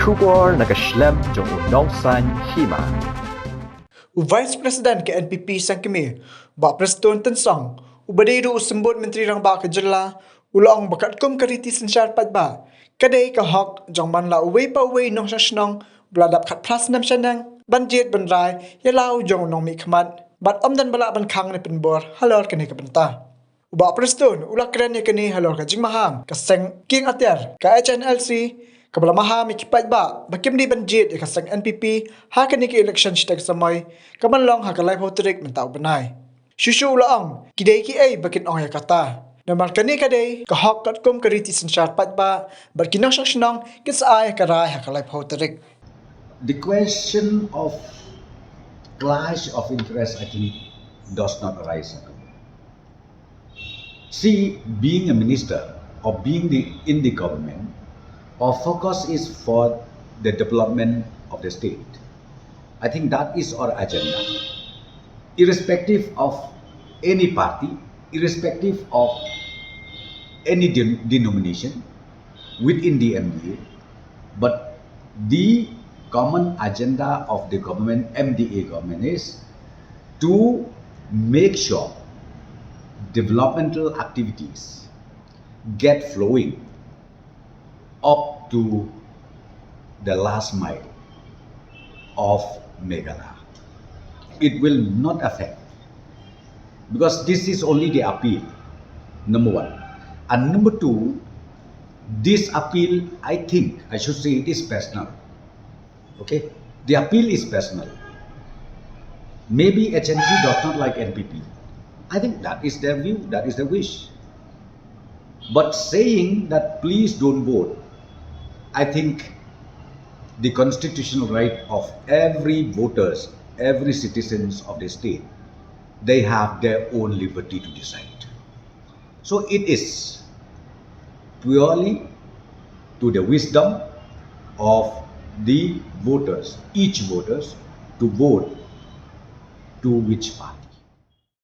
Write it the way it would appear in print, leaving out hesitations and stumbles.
Kubor nakaslem jong unongsan Hima. Vice President ke NPP sang kemi ba Prestone tensang ubadairu sembut menteri rang ba kejela ulang bakat kum kariti sensyar Paidbah kadai ka hak jong man la uwei pa uwei nong sasnong bladap khat plas nam sanang ban Jied ban rai yalau jong Nongmihkhmat bat omdan bala ban khang ne penbor Halor kene ka benta uba Prestone ulak kran ne kene Halor ka jingmaham ka seng king ater ka HNLC kabla maham ki Paidbah bakim di ban Jied ka sang NPP ha kani ki election stek samai kaman long ha ka live hotrik mentau benai shushu laang kidai ki ai bakin ong ya kata namar kani kadai ka hak kat kum kariti sensyar Paidbah berkinang sasnang kis ai ka rai ha ka live hotrik. The question of clash of interest, I think, does not arise at all. See, being a minister or being in the government, our focus is for the development of the state. I think that is our agenda. Irrespective of any party, irrespective of any denomination within the MDA, but the common agenda of the government, MDA government, is to make sure developmental activities get flowing up to the last mile of Meghalaya. It will not affect, because this is only the appeal, number one. And number two, this appeal, I think, I should say it is personal. Okay, the appeal is personal. Maybe HNC does not like NPP. I think that is their view, that is their wish. But saying that please don't vote, I think the constitutional right of every voters, every citizens of the state, they have their own liberty to decide. So it is purely to the wisdom of the voters, each voters, to vote to which party.